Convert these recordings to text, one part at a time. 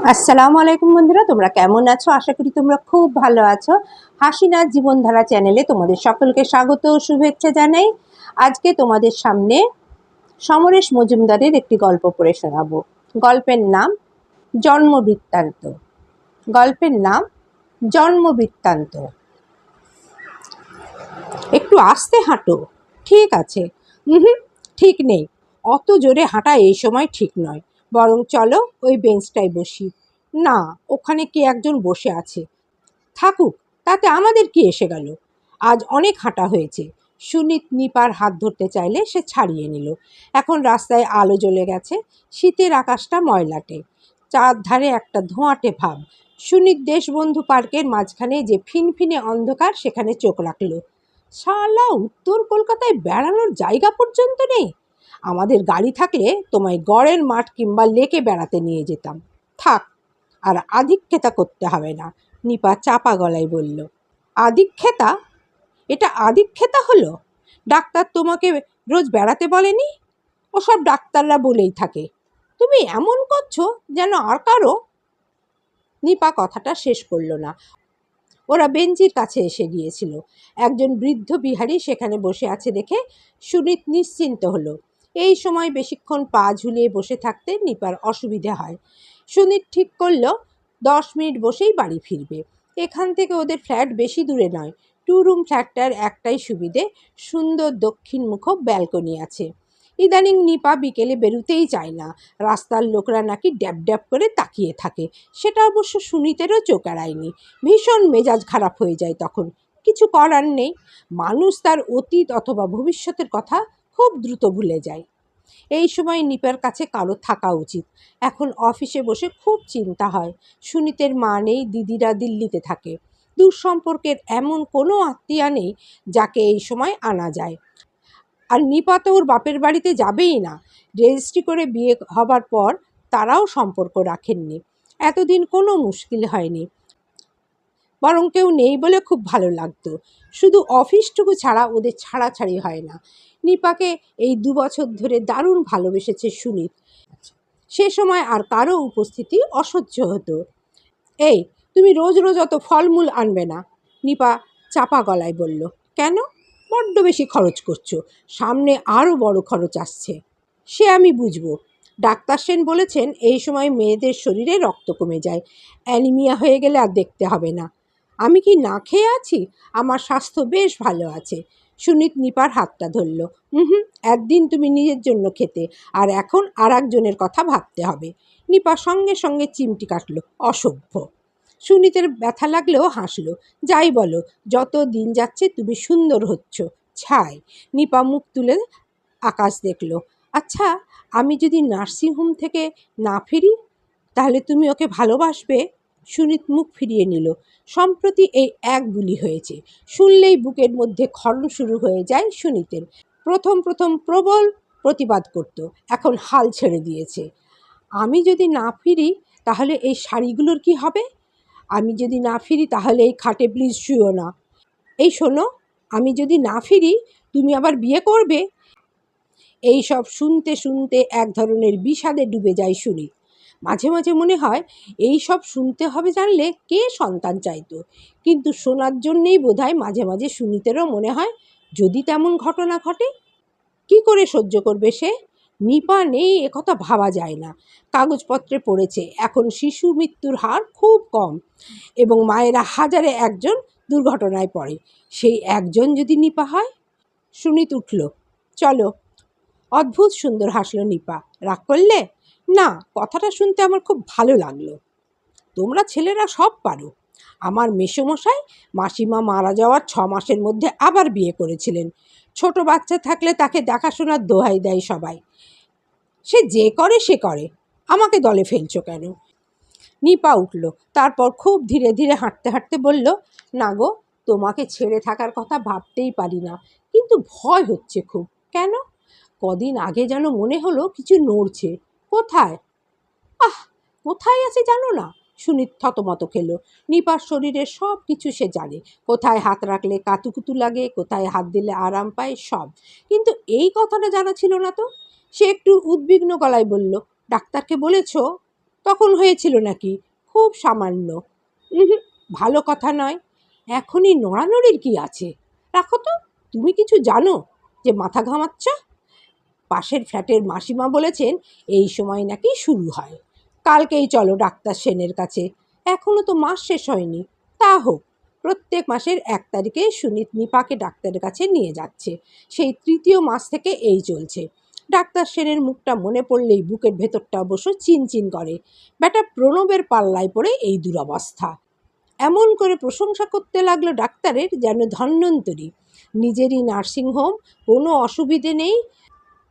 আসসালামু আলাইকুম বন্ধুরা, তোমরা কেমন আছো? আশা করি তোমরা খুব ভালো আছো। হাসিনার জীবনধারা চ্যানেলে তোমাদের সকলকে স্বাগত ও শুভেচ্ছা জানাই। আজকে তোমাদের সামনে সমরেশ মজুমদারের একটি গল্প পড়ে শোনাবো। গল্পের নাম জন্মবৃত্তান্ত। গল্পের নাম জন্মবৃত্তান্ত। একটু আস্তে হাঁটো। ঠিক আছে। ঠিক নেই, অত জোরে হাঁটা এই সময় ঠিক নয়। বরং চলো ওই বেঞ্চটায় বসি। না, ওখানে কে একজন বসে আছে। থাকুক, তাতে আমাদের কি এসে গেল। আজ অনেক হাঁটা হয়েছে। সুনিত নিপার হাত ধরতে চাইলে সে ছাড়িয়ে নিল। এখন রাস্তায় আলো জ্বলে গেছে। শীতের আকাশটা ময়লাটে, চারধারে একটা ধোঁয়াটে ভাব। সুনিত দেশবন্ধু পার্কের মাঝখানে যে ফিনফিনে অন্ধকার, সেখানে চোখ রাখল। শালা, উত্তর কলকাতায় বেড়ানোর জায়গা পর্যন্ত নেই। আমাদের গাড়ি থাকলে তোমায় গড়ের মাঠ কিংবা লেকে বেড়াতে নিয়ে যেতাম। থাক, আর আধিক্যতা করতে হবে না, নিপা চাপা গলায় বলল। আধিক্যতা? এটা আধিক্যতা হলো? ডাক্তার তোমাকে রোজ বেড়াতে বলেনি? ওসব ডাক্তাররা বলেই থাকে। তুমি এমন করছো যেন আর কারো। নিপা কথাটা শেষ করলো না। ওরা বেঞ্চির কাছে এসে গিয়েছিল। একজন বৃদ্ধ বিহারী সেখানে বসে আছে দেখে সুনিত নিশ্চিন্ত হলো। এই সময় বেশিক্ষণ পা ঝুলিয়ে বসে থাকতে নিপার অসুবিধে হয়। সুনিত ঠিক করল 10 মিনিট বসেই বাড়ি ফিরবে। এখান থেকে ওদের ফ্ল্যাট বেশি দূরে নয়। 2 রুম ফ্ল্যাটটার একটাই সুবিধে, সুন্দর দক্ষিণমুখ ব্যালকনি আছে। ইদানিং নিপা বিকেলে বেরুতেই চায় না। রাস্তার লোকরা নাকি ড্যাব ড্যাব করে তাকিয়ে থাকে। সেটা অবশ্য সুনিতেরও চোখ এড়ায়নি। ভীষণ মেজাজ খারাপ হয়ে যায় তখন। কিছু করার নেই। মানুষ তার অতীত অথবা ভবিষ্যতের কথা খুব দ্রুত ভুলে যায়। এই সময় নিপার কাছে কারো থাকা উচিত। এখন অফিসে বসে খুব চিন্তা হয়। সুনিতের মা নেই, দিদিরা দিল্লিতে থাকে। দূর সম্পর্কের এমন কোনো আত্মীয়া নেই যাকে এই সময় আনা যায়। আর নিপা তো ওর বাপের বাড়িতে যাবেই না। রেজিস্ট্রি করে বিয়ে হবার পর তারাও সম্পর্ক রাখেননি। এতদিন কোনো মুশকিল হয়নি, বরং কেউ নেই বলে খুব ভালো লাগতো। শুধু অফিসটুকু ছাড়া ওদের ছাড়াছাড়ি হয় না। নিপাকে এই 2 বছর ধরে দারুণ ভালোবেসেছে সুনিত। সে সময় আর কারো উপস্থিতি অসহ্য হতো। এই, তুমি রোজ রোজ অত ফলমূল আনবে না, নিপা চাপা গলায় বলল। কেন? বড্ড বেশি খরচ করছো। সামনে আরও বড় খরচ আসছে। সে আমি বুঝবো। ডাক্তার সেন বলেছেন এই সময় মেয়েদের শরীরে রক্ত কমে যায়। অ্যানিমিয়া হয়ে গেলে আর দেখতে হবে না। আমি কি না খেয়ে আছি? আমার স্বাস্থ্য বেশ ভালো আছে। সুনিত নিপার হাতটা ধরল। একদিন তুমি নিজের জন্য খেতে, আর এখন আর একজনের কথা ভাবতে হবে। নিপা সঙ্গে সঙ্গে চিমটি কাটল। অসভ্য। সুনিতের ব্যথা লাগলেও হাসল। যাই বলো, যত দিন যাচ্ছে তুমি সুন্দর হচ্ছ। ছাই। নিপা মুখ তুলে আকাশ দেখল। আচ্ছা, আমি যদি নার্সিংহোম থেকে না ফিরি, তাহলে তুমি ওকে ভালোবাসবে? সুনিত মুখ ফিরিয়ে নিল। সম্প্রতি এই এক বুলি হয়েছে। শুনলেই বুকের মধ্যে ক্ষরণ শুরু হয়ে যায় সুনিতের। প্রথম প্রথম প্রবল প্রতিবাদ করত, এখন হাল ছেড়ে দিয়েছে। আমি যদি না ফিরি তাহলে এই শাড়িগুলোর কি হবে? আমি যদি না ফিরি তাহলে এই খাটে প্লিজ শুয়ো না। এই শোনো, আমি যদি না ফিরি তুমি আবার বিয়ে করবে? এই সব শুনতে শুনতে এক ধরনের বিষাদে ডুবে যায় সুনিত। মাঝে মাঝে মনে হয় এই সব শুনতে হবে জানলে কে সন্তান চাইতো। কিন্তু শোনার জন্যেই বোধহয় মাঝে মাঝে সুনিতেরও মনে হয় যদি তেমন ঘটনা ঘটে। কি করে সহ্য করবে সে? নিপা নেই একথা ভাবা যায় না। কাগজপত্রে পড়েছে এখন শিশু মৃত্যুর হার খুব কম, এবং মায়েরা হাজারে একজন দুর্ঘটনায় পড়ে। সেই একজন যদি নিপা হয়। সুনিত উঠল। চলো। অদ্ভুত সুন্দর হাসলো নিপা। রাগ করলে? না, কথাটা শুনতে আমার খুব ভালো লাগলো। তোমরা ছেলেরা সব পারো। আমার মেসোমশাই মাসিমা মারা যাওয়ার 6 মাসের মধ্যে আবার বিয়ে করেছিলেন। ছোট বাচ্চা থাকলে তাকে দেখাশোনার দোহাই দেয় সবাই। সে যে করে সে করে, আমাকে দলে ফেলছো কেন? নিপা উঠল। তারপর খুব ধীরে ধীরে হাঁটতে হাঁটতে বলল, না গো, তোমাকে ছেড়ে থাকার কথা ভাবতেই পারি না, কিন্তু ভয় হচ্ছে খুব। কেন? কদিন আগে যেন মনে হলো কিছু নড়ছে। কোথায়? আহ, কোথায় আছে জানো না? সুনিত থতমত খেলো। নিপার শরীরের সব কিছু সে জানে। কোথায় হাত রাখলে কাতুকুতু লাগে, কোথায় হাত দিলে আরাম পায়, সব। কিন্তু এই কথাটা জানা ছিল না তো। সে একটু উদ্বিগ্ন গলায় বলল, ডাক্তারকে বলেছ? তখন হয়েছিল নাকি? খুব সামান্য। হুম, ভালো কথা নয়। এখনই নড়ানড়ির কি আছে? রাখো তো। তুমি কিছু জানো যে মাথা ঘামাচ্ছ? পাশের ফ্ল্যাটের মাসিমা বলেছেন এই সময় নাকি শুরু হয়। কালকেই চলো ডাক্তার সেনের কাছে। এখনো তো মাস শেষ হয়নি। তা হোক, প্রত্যেক মাসের 1 তারিখে সুনীত নিপাকে ডাক্তারের কাছে নিয়ে যাচ্ছে। সেই তৃতীয় মাস থেকে এই চলছে। ডাক্তার সেনের মুখটা মনে পড়লেই বুকের ভেতরটা অবশ্য চিনচিন করে। বেটা প্রণবের পাল্লায় পড়ে এই দুরবস্থা। এমন করে প্রশংসা করতে লাগলো ডাক্তারের যেন ধন্বন্তরী। নিজেরই নার্সিংহোম, কোনো অসুবিধে নেই।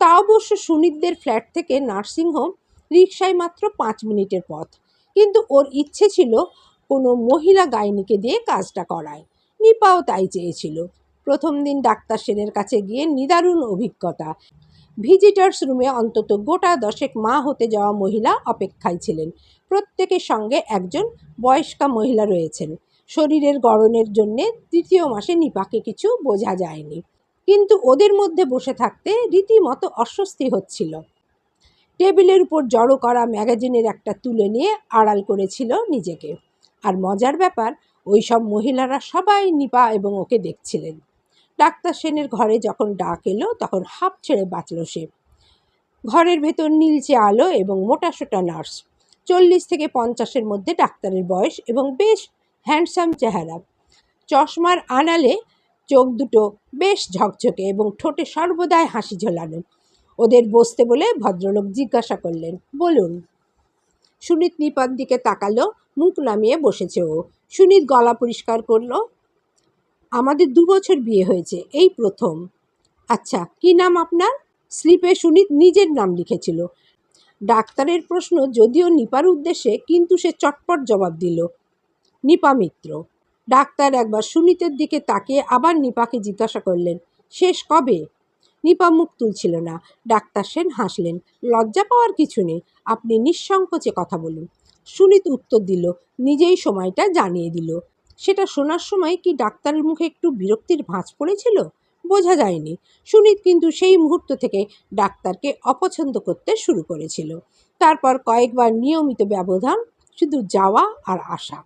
তা অবশ্য সুনীতদের ফ্ল্যাট থেকে নার্সিংহোম রিকশায় মাত্র 5 মিনিটের পথ। কিন্তু ওর ইচ্ছে ছিল কোনো মহিলা গাইনিকে দিয়ে কাজটা করায়। নিপাও তাই চেয়েছিল। প্রথম দিন ডাক্তার সেনের কাছে গিয়ে নিদারুণ অভিজ্ঞতা। ভিজিটার্স রুমে অন্তত গোটা 10 মা হতে যাওয়া মহিলা অপেক্ষায় ছিলেন। প্রত্যেকের সঙ্গে একজন বয়স্কা মহিলা রয়েছেন। শরীরের গড়নের জন্যে তৃতীয় মাসে নিপাকে কিছু বোঝা যায়নি, কিন্তু ওদের মধ্যে বসে থাকতে রীতিমতো অস্বস্তি হচ্ছিল। টেবিলের উপর জড়ো করা ম্যাগাজিনের একটা তুলে নিয়ে আড়াল করেছিল নিজেকে। আর মজার ব্যাপার, ওই সব মহিলারা সবাই নিপা এবং ওকে দেখছিলেন। ডাক্তার সেনের ঘরে যখন ডাক এলো তখন হাঁপ ছেড়ে বাঁচল সে। ঘরের ভেতর নীলচে আলো এবং মোটাসোটা নার্স। 40 থেকে 50-এর মধ্যে ডাক্তারের বয়স এবং বেশ হ্যান্ডসাম চেহারা। চশমার আড়ালে চোখ দুটো বেশ ঝকঝকে এবং ঠোঁটে সর্বদাই হাসি ঝোলানো। ওদের বসতে বলে ভদ্রলোক জিজ্ঞাসা করলেন, বলুন। সুনীত নিপার দিকে তাকালো। মুখ নামিয়ে বসেছে ও। সুনীত গলা পরিষ্কার করলো, আমাদের 2 বছর বিয়ে হয়েছে, এই প্রথম। আচ্ছা, কি নাম আপনার? স্লিপে সুনীত নিজের নাম লিখেছিল। ডাক্তারের প্রশ্ন যদিও নিপার উদ্দেশ্যে, কিন্তু সে চটপট জবাব দিল, নিপা মিত্র। ডাক্তার একবার সুনীতের দিকে তাকিয়ে আবার নিপাকে জিজ্ঞাসা করলেন, শেষ কবে? নিপা মুখ তুলছিল না। ডাক্তার সেন হাসলেন, লজ্জা পাওয়ার কিছু নেই, আপনি নিঃসংকোচে কথা বলুন। সুনীত উত্তর দিল, নিজেই সময়টা জানিয়ে দিল। সেটা শোনার সময় কি ডাক্তারের মুখে একটু বিরক্তির ভাঁজ পড়েছিল? বোঝা যায়নি। সুনীত কিন্তু সেই মুহূর্ত থেকে ডাক্তারকে অপছন্দ করতে শুরু করেছিল। তারপর কয়েকবার নিয়মিত ব্যবধান, শুধু যাওয়া আর আসা।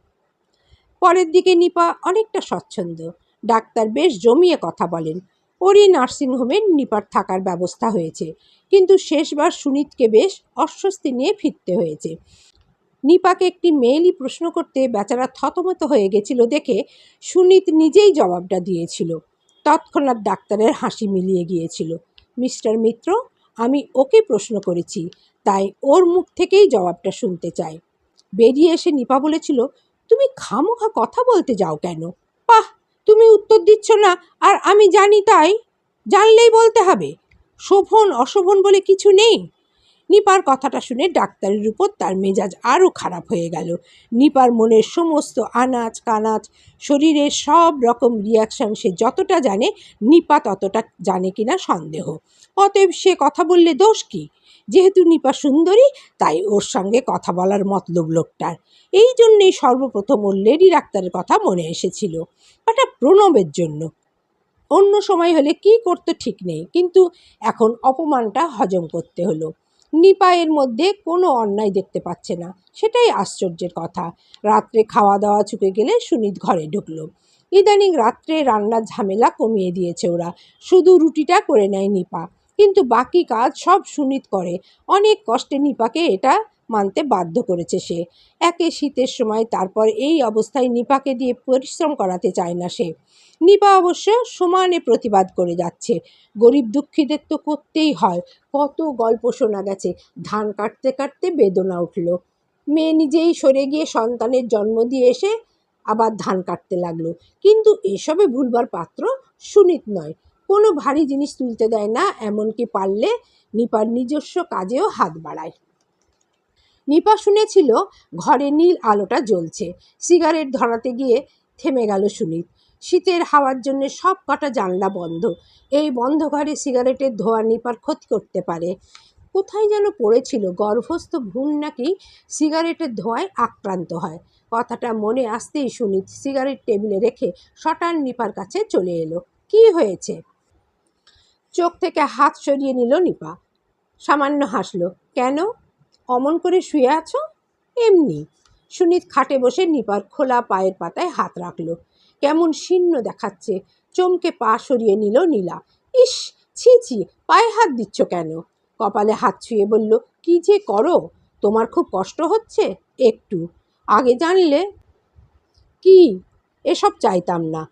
পরের দিকে নিপা অনেকটা স্বচ্ছন্দ। ডাক্তার বেশ জমিয়ে কথা বলেন। ওরই নার্সিংহোমে নিপার থাকার ব্যবস্থা হয়েছে, কিন্তু শেষবার সুনীতকে বেশ অস্বস্তি নিয়ে ফিরতে হয়েছে। নিপাকে একটি মেয়েলি প্রশ্ন করতে বেচারা থতমত হয়ে গেছিল দেখে সুনীত নিজেই জবাবটা দিয়েছিল। তৎক্ষণাৎ ডাক্তারের হাসি মিলিয়ে গিয়েছিল। মিস্টার মিত্র, আমি ওকে প্রশ্ন করেছি, তাই ওর মুখ থেকেই জবাবটা শুনতে চাই। বেরিয়ে এসে নিপা বলেছিল, তুমি খামোখা কথা বলতে যাও কেন? পাহ, তুমি উত্তর দিচ্ছ না আর আমি জানি তাই? জানলেই বলতে হবে। শোভন অশোভন বলে কিছু নেই। নিপার কথাটা শুনে ডাক্তারের উপর তার মেজাজ আরও খারাপ হয়ে গেল। নিপার মনের সমস্ত আনাচ কানাচ, শরীরের সব রকম রিয়াকশন সে যতটা জানে, নিপা ততটা জানে কিনা সন্দেহ। অতএব সে কথা বললে দোষ কি? যেহেতু নিপা সুন্দরী, তাই ওর সঙ্গে কথা বলার মতলব লোকটার। এই জন্যেই সর্বপ্রথম ওর লেডি ডাক্তারের কথা মনে এসেছিল, ওটা প্রণবের জন্য। অন্য সময় হলে কি করতে ঠিক নেই, কিন্তু এখন অপমানটা হজম করতে হলো। নিপা এর মধ্যে কোনো অন্যায় দেখতে পাচ্ছে না, সেটাই আশ্চর্যের কথা। রাত্রে খাওয়া দাওয়া চুকে গেলে সুনীত ঘরে ঢুকলো। ইদানিং রাত্রে রান্নার ঝামেলা কমিয়ে দিয়েছে ওরা। শুধু রুটিটা করে নেয় নিপা, কিন্তু বাকি কাজ সব সুনীত করে। অনেক কষ্টে নিপাকে এটা মানতে বাধ্য করেছে সে। একে শীতের সময়, তারপর এই অবস্থায় নিপাকে দিয়ে পরিশ্রম করাতে চায় না সে। নিপা অবশ্য সমানে প্রতিবাদ করে যাচ্ছে। গরিব দুঃখীদের তো করতেই হয়। কত গল্প শোনা গেছে, ধান কাটতে কাটতে বেদনা উঠল। মেয়ে নিজেই সরে গিয়ে সন্তানের জন্ম দিয়ে এসে আবার ধান কাটতে লাগলো। কিন্তু এসবে ভুলবার পাত্র সুনীত নয়। কোনো ভারী জিনিস তুলতে দেয় না, এমনকি পারলে নিপার নিজস্ব কাজেও হাত বাড়ায়। নিপা শুনেছিল ঘরে নীল আলোটা জ্বলছে। সিগারেট ধরাতে গিয়ে থেমে গেল সুনীত। শীতের হাওয়ার জন্য সব কটা জানলা বন্ধ। এই বন্ধ ঘরে সিগারেটের ধোঁয়া নিপার ক্ষতি করতে পারে। কোথায় যেন পড়েছিল, গর্ভস্থ ভ্রূণ নাকি সিগারেটের ধোঁয়ায় আক্রান্ত হয়। কথাটা মনে আসতেই সুনীত সিগারেট টেবিলে রেখে সটান নিপার কাছে চলে এলো। কি হয়েছে? চোখ থেকে হাত সরিয়ে নিল নিপা। সামান্য হাসলো। কেন, অমন করে শুয়ে আছো? এমনি। সুনীত খাটে বসে নিপার খোলা পায়ের পাতায় হাত রাখল। কেমন শীর্ণ দেখাচ্ছে। চমকে পা সরিয়ে নিল নীলা। ইস, ছি ছি, পায়ে হাত দিচ্ছ কেন? কপালে হাত ছুঁয়ে বলল, কি যে করো, তোমার খুব কষ্ট হচ্ছে? একটু। আগে জানলে। কি? এসব চাইতাম না।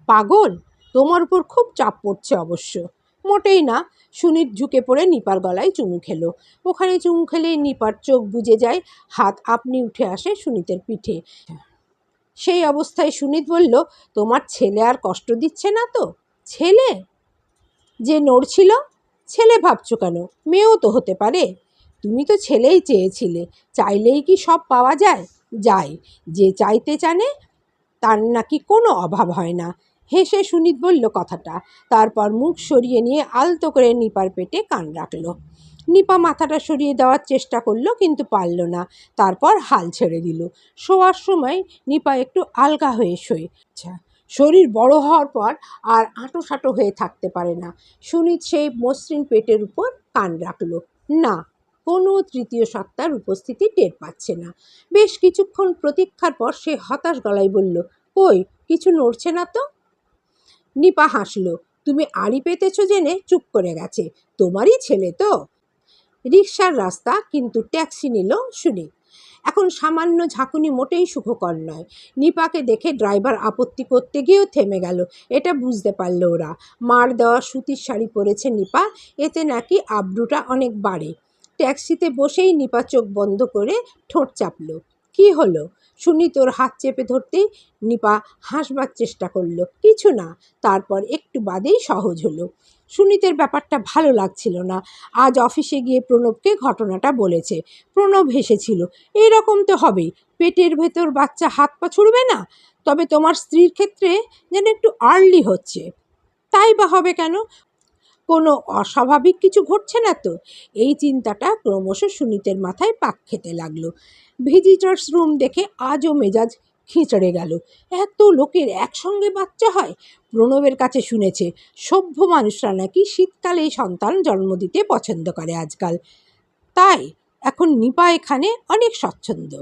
পাগল, তোমার উপর খুব চাপ পড়ছে অবশ্য। মোটেই না। সুনীত ঝুঁকে পড়ে নিপার গলায় চুমু খেলো। ওখানে চুমু খেলেই নিপার চোখ বুজে যায়, হাত আপনি উঠে আসে সুনীতের পিঠে। সেই অবস্থায় সুনীত বলল, তোমার ছেলে আর কষ্ট দিচ্ছে না তো? ছেলে? যে নড়ছিল? ছেলে ভাবছো কেন? মেয়েও তো হতে পারে। তুমি তো ছেলেই চেয়েছিলে। চাইলেই কি সব পাওয়া যায়? যায়। যে চাইতে জানে তার নাকি কোনো অভাব হয় না। হেসে সুনীত বলল কথাটা, তারপর মুখ সরিয়ে নিয়ে আলতো করে নিপার পেটে কান রাখল। নিপা মাথাটা সরিয়ে দেওয়ার চেষ্টা করলো, কিন্তু পারল না। তারপর হাল ছেড়ে দিল। শোয়ার সময় নিপা একটু আলগা হয়ে শোয়। আচ্ছা, শরীর বড় হওয়ার পর আর আঁটো সাঁটো হয়ে থাকতে পারে না। সুনীত সেই মসৃণ পেটের উপর কান রাখল। না, কোনো তৃতীয় সত্তার উপস্থিতি টের পাচ্ছে না। বেশ কিছুক্ষণ প্রতীক্ষার পর সে হতাশ গলায় বলল, কই, কিছু নড়ছে না তো। নিপা হাসল। তুমি আড়ি পেতেছ জেনে চুপ করে গেছে। তোমারই ছেলে তো। রিকশার রাস্তা, কিন্তু ট্যাক্সি নিল সুনীত। এখন সামান্য ঝাঁকুনি মোটেই সুখকর নয়। নিপাকে দেখে ড্রাইভার আপত্তি করতে গিয়েও থেমে গেল। এটা বুঝতে পারল ওরা। মার দেওয়া সুতির শাড়ি পরেছে নিপা, এতে নাকি আব্রুটা অনেক বাড়ে। ট্যাক্সিতে বসেই নিপা চোখ বন্ধ করে ঠোঁট চাপল। কি হলো? সুনীত ওর হাত চেপে ধরতেই নিপা হাসবার চেষ্টা করলো। কিছু না। তারপর একটু বাদেই সহজ হলো। সুনীতের ব্যাপারটা ভালো লাগছিল না। আজ অফিসে গিয়ে প্রণবকে ঘটনাটা বলেছে। প্রণব হেসেছিল। এইরকম তো হবেই, পেটের ভেতর বাচ্চা হাত পা ছুড়বে না? তবে তোমার স্ত্রীর ক্ষেত্রে যেন একটু আর্লি হচ্ছে। তাই বা হবে কেন? কোনো অস্বাভাবিক কিছু ঘটছে না তো? এই চিন্তাটা ক্রমশ সুনীতের মাথায় পাক খেতে লাগলো। ভিজিটার্স রুম দেখে আজও মেজাজ খিঁচড়ে গেল। এত লোকের একসঙ্গে বাচ্চা হয়? প্রণবের কাছে শুনেছে সভ্য মানুষরা নাকি শীতকালেই সন্তান জন্ম দিতে পছন্দ করে আজকাল। তাই এখন নিপা এখানে অনেক স্বচ্ছন্দ।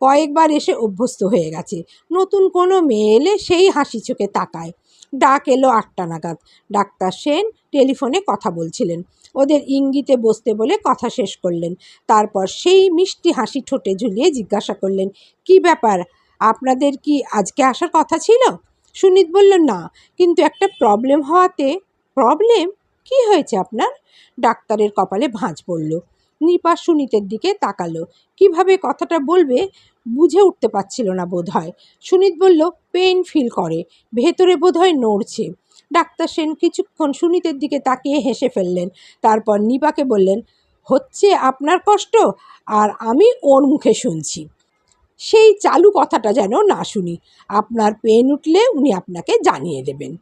কয়েকবার এসে অভ্যস্ত হয়ে গেছে। নতুন কোনো মেয়ে এলে সেই হাসি চোখে তাকায়। ডাক এলো 8টা নাগাদ। ডাক্তার সেন টেলিফোনে কথা বলছিলেন। ওদের ইঙ্গিতে বসতে বলে কথা শেষ করলেন। তারপর সেই মিষ্টি হাসি ঠোঁটে ঝুলিয়ে জিজ্ঞাসা করলেন, কি ব্যাপার, আপনাদের কি আজকে আসার কথা ছিল? সুনীত বলল, না, কিন্তু একটা প্রবলেম হওয়াতে। প্রবলেম? কি হয়েছে আপনার? ডাক্তারের কপালে ভাঁজ পড়ল। নিপা সুনীতের দিকে তাকালো। কিভাবে কথাটা বলবে বুঝে উঠতে পারছিল না বোধ হয়। সুনীত বলল, পেইন ফিল করে, ভেতরে বোধ হয় নড়ছে। ডাক্তার সেন কিছুক্ষণ সুনীতের দিকে তাকিয়ে হেসে ফেললেন। তারপর নিপাকে বললেন, হচ্ছে আপনার কষ্ট, আর আমি ওর মুখে শুনছি। সেই চালু কথাটা যেন না শুনি। আপনার পেন উঠলে উনি আপনাকে জানিয়ে দেবেন।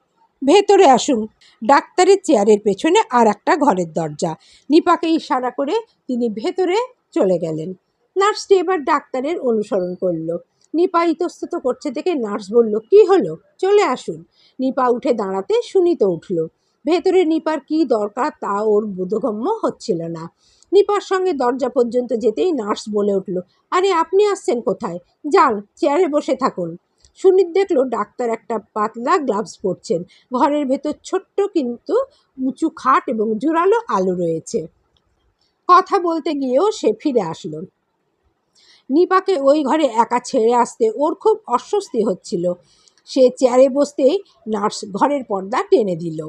ভেতরে আসুন। ডাক্তারের চেয়ারের পেছনে আর একটা ঘরের দরজা। নিপাকে ইশারা করে তিনি ভেতরে চলে গেলেন। নার্সটি এবার ডাক্তারের অনুসরণ করল। নিপা ইতস্তত করছে দেখে নার্স বলল, কি হলো, চলে আসুন। নিপা উঠে দাঁড়াতে সুনীত উঠল। ভেতরে নিপার কি দরকার তা ওর বোধগম্য হচ্ছিল না। নিপার সঙ্গে দরজা পর্যন্ত যেতেই নার্স বলে উঠল, আরে আপনি আসছেন কোথায়? যান, চেয়ারে বসে থাকুন। সুনীত দেখল ডাক্তার একটা পাতলা গ্লাভস পরছেন। ঘরের ভেতর ছোট্ট কিন্তু উঁচু খাট এবং জোরালো আলো রয়েছে। কথা বলতে গিয়েও সে ফিরে আসলো। নিপাকে ওই ঘরে একা ছেড়ে আসতে ওর খুব অস্বস্তি হচ্ছিল। সে চেয়ারে বসতেই নার্স ঘরের পর্দা টেনে দিল।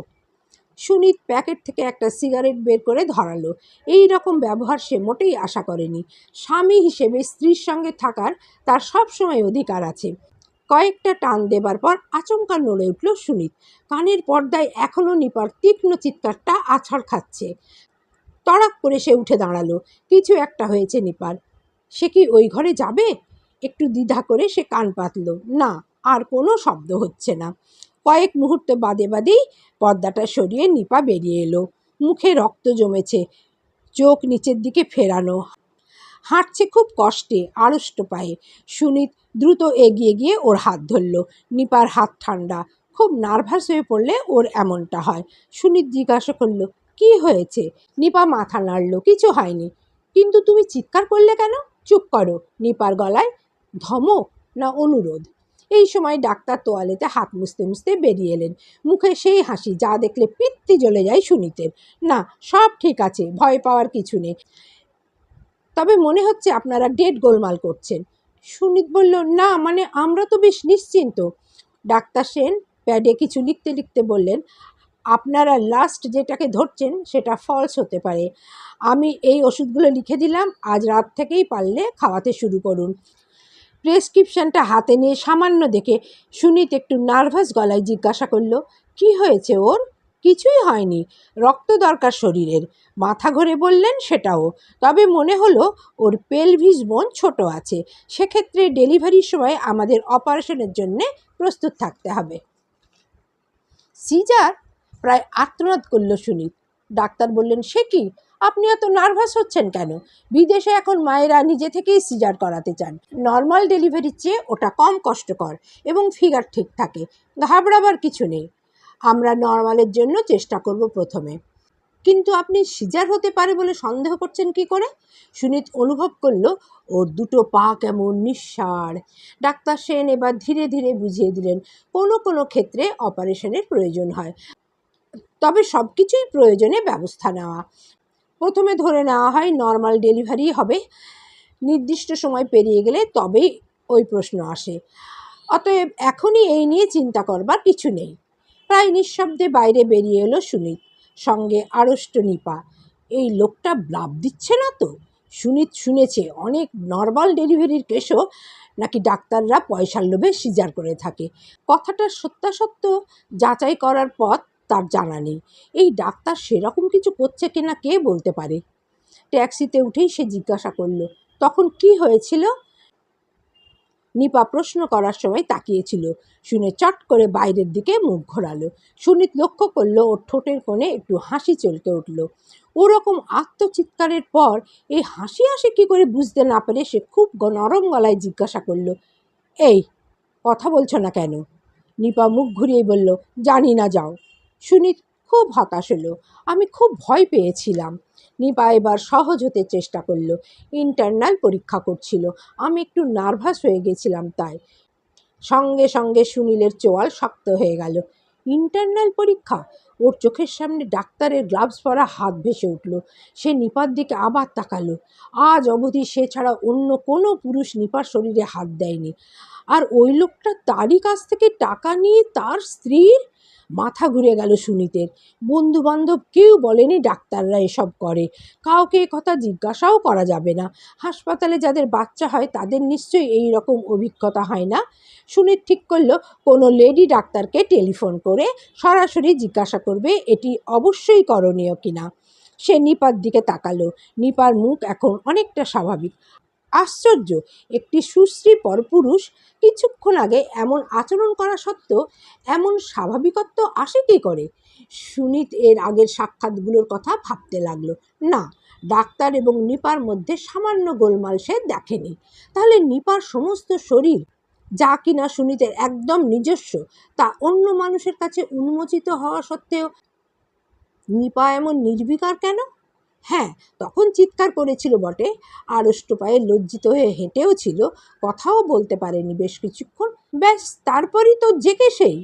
সুনীত প্যাকেট থেকে একটা সিগারেট বের করে ধরালো। এই রকম ব্যবহার সে মোটেই আশা করেনি। স্বামী হিসেবে স্ত্রীর সঙ্গে থাকার তার সব সময় অধিকার আছে। কয়েকটা টান দেবার পর আচমকা নড়ে উঠল সুনীত। কানের পর্দায় এখনও নিপার তীক্ষ্ণ চিৎকারটা আছাড় খাচ্ছে। তড়াক করে সে উঠে দাঁড়ালো। কিছু একটা হয়েছে নিপার। সে কি ওই ঘরে যাবে? একটু দ্বিধা করে সে কান পাতল। না, আর কোনো শব্দ হচ্ছে না। কয়েক মুহূর্ত বাদে বাদেই পর্দাটা সরিয়ে নিপা বেরিয়ে এলো। মুখে রক্ত জমেছে, চোখ নিচের দিকে ফেরানো, হাঁটছে খুব কষ্টে, আড়ষ্ট পায়ে। সুনীত দ্রুত এগিয়ে গিয়ে ওর হাত ধরল। নিপার হাত ঠান্ডা। খুব নার্ভাস হয়ে পড়লে ওর এমনটা হয়। সুনীত জিজ্ঞাসা করল, কি হয়েছে? নিপা মাথা নাড়ল, কিছু হয়নি। কিন্তু তুমি চিৎকার করলে কেন? চুপ করো, নিপার গলায় ধমক না অনুরোধ। এই সময় ডাক্তার তোয়ালেতে হাত মুছতে মুছতে বেরিয়ে এলেন, মুখে সেই হাসি যা দেখলে পিত্তি জ্বলে যায় সুনীতের। না, সব ঠিক আছে, ভয় পাওয়ার কিছু নেই, তবে মনে হচ্ছে আপনারা ডেট গোলমাল করছেন। সুনীত বলল, না মানে আমরা তো বেশ নিশ্চিন্ত। ডাক্তার সেন প্যাডে কিছু লিখতে লিখতে বললেন, আপনারা লাস্ট যেটাকে ধরছেন সেটা ফলস হতে পারে। আমি এই ওষুধগুলো লিখে দিলাম, আজ রাত থেকেই পারলে খাওয়াতে শুরু করুন। প্রেসক্রিপশনটা হাতে নিয়ে সামান্য দেখে সুনীত একটু নার্ভাস গলায় জিজ্ঞাসা করলো, কি হয়েছে ওর? কিছুই হয়নি, রক্ত দরকার শরীরের। মাথা ঘুরে বললেন সেটাও, তবে মনে হলো ওর পেলভিস বোন ছোট আছে, সেক্ষেত্রে ডেলিভারির সময় আমাদের অপারেশনের জন্য প্রস্তুত থাকতে হবে। সিজার? প্রায় আর্তনাদ করল সুনীত। ডাক্তার বললেন, সে কি, আপনি এত নার্ভাস হচ্ছেন কেন? বিদেশে এখন মায়েরা নিজে থেকেই সিজার করাতে চান। নর্মাল ডেলিভারির চেয়ে ওটা কম কষ্টকর এবং ফিগার ঠিক থাকে, ঘাবড়াবার কিছু নেই। আমরা নর্মালের জন্য চেষ্টা করব প্রথমে। কিন্তু আপনি সিজার হতে পারে বলে সন্দেহ করছেন কি করে? সুনীত অনুভব করলো ওর দুটো পা কেমন নিঃসাড়। ডাক্তার সেন এবার ধীরে ধীরে বুঝিয়ে দিলেন, কোনো কোনো ক্ষেত্রে অপারেশনের প্রয়োজন হয়, তবে সব কিছুই প্রয়োজনে ব্যবস্থা নেওয়া। প্রথমে ধরে নেওয়া হয় নর্মাল ডেলিভারি হবে, নির্দিষ্ট সময় পেরিয়ে গেলে তবেই ওই প্রশ্ন আসে। অতএব এখনই এই নিয়ে চিন্তা করবার কিছু নেই। প্রায় নিঃশব্দে বাইরে বেরিয়ে এলো সুনীত, সঙ্গে আড়ষ্ট নিপা। এই লোকটা ব্লাব দিচ্ছে না তো? সুনীত শুনেছে অনেক নর্মাল ডেলিভারির কেসও নাকি ডাক্তাররা পয়সার লোভে সিজার করে থাকে। কথাটার সত্যাসত্য যাচাই করার পথ তার জানা নেই। এই ডাক্তার সেরকম কিছু করছে কিনা কে বলতে পারে। ট্যাক্সিতে উঠেই সে জিজ্ঞাসা করল, তখন কি হয়েছিল? নিপা প্রশ্ন করার সময় তাকিয়েছিল, শুনে চট করে বাইরের দিকে মুখ ঘোরালো। সুনীত লক্ষ্য করলো ওর ঠোঁটের কোণে একটু হাসি চলকে উঠল। ওরকম আত্মচিৎকারের পর এই হাসি আসে কী করে বুঝতে না পেরে সে খুব নরম গলায় জিজ্ঞাসা করলো, এই কথা বলছো না কেন? নিপা মুখ ঘুরিয়েই বলল, জানি না, যাও। সুনীত খুব হতাশ হলো, আমি খুব ভয় পেয়েছিলাম। নিপা এবার সহজ হতে চেষ্টা করলো, ইন্টারনাল পরীক্ষা করছিল, আমি একটু নার্ভাস হয়ে গেছিলাম তাই। সঙ্গে সঙ্গে সুনীলের চোয়াল শক্ত হয়ে গেল। ইন্টারনাল পরীক্ষা? ওর চোখের সামনে ডাক্তারের গ্লাভস পরা হাত ভেসে উঠল। সে নিপার দিকে আবার তাকালো। আজ অবধি সে ছাড়া অন্য কোনো পুরুষ নিপার শরীরে হাত দেয়নি, আর ওই লোকটা তারই কাছ থেকে টাকা নিয়ে তার স্ত্রীর। মাথা ঘুরে গেল সুনীতের। বন্ধু বান্ধব কেউ বলেনি ডাক্তাররা এসব করে, কাউকে কথা জিজ্ঞাসাও করা যাবে না। হাসপাতালে যাদের বাচ্চা হয় তাদের নিশ্চয়ই এই রকম অভিজ্ঞতা হয় না। সুনীত ঠিক করলো কোনো লেডি ডাক্তারকে টেলিফোন করে সরাসরি জিজ্ঞাসা করবে এটি অবশ্যই করণীয় কিনা। সে নিপার দিকে তাকালো। নিপার মুখ এখন অনেকটা স্বাভাবিক। আশ্চর্য, একটি সুশ্রী পরপুরুষ কিছুক্ষণ আগে এমন আচরণ করা সত্ত্বেও এমন স্বাভাবিকত্ব আসে কী করে? সুনীত এর আগের সাক্ষাৎগুলোর কথা ভাবতে লাগলো। না, ডাক্তার এবং নিপার মধ্যে সামান্য গোলমাল সে দেখেনি। তাহলে নিপার সমস্ত শরীর, যা কিনা সুনীতের একদম নিজস্ব, তা অন্য মানুষের কাছে উন্মোচিত হওয়া সত্ত্বেও নিপা এমন নির্বিকার কেন? হ্যাঁ, তখন চিৎকার করেছিল বটে, আড়ষ্ট পায়ে লজ্জিত হয়ে হেঁটেও ছিল, কথাও বলতে পারেনি বেশ কিছুক্ষণ। ব্যাস, তারপরই তো জেকে সেই।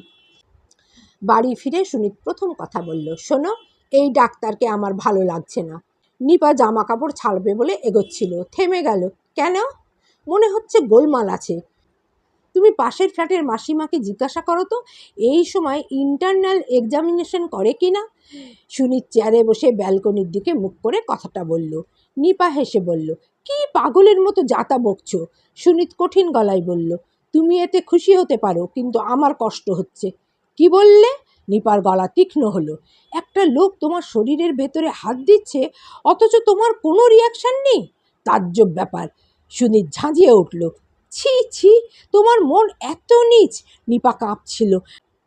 বাড়ি ফিরে সুনীত প্রথম কথা বলল, শোনো, এই ডাক্তারকে আমার ভালো লাগছে না। নিপা জামা কাপড় ছাড়বে বলে এগোচ্ছিল, থেমে গেল। কেন? মনে হচ্ছে গোলমাল আছে। তুমি পাশের ফ্ল্যাটের মাসিমাকে জিজ্ঞাসা করো তো এই সময় ইন্টারনাল এক্সামিনেশন করে কি না। সুনীত চেয়ারে বসে ব্যালকনির দিকে মুখ করে কথাটা বলল। নিপা হেসে বলল, কি পাগলের মতো যাতা বকছো? সুনীত কঠিন গলায় বলল, তুমি এতে খুশি হতে পারো, কিন্তু আমার কষ্ট হচ্ছে। কি বললে? নিপার গলা তীক্ষ্ণ হলো। একটা লোক তোমার শরীরের ভেতরে হাত দিচ্ছে, অথচ তোমার কোনো রিয়াকশন নেই। তাজ্জব ব্যাপার। সুনীত ঝাঁঝিয়ে উঠল, ছি ছি, তোমার মন এত নীচ। নিপা কাঁপছিল।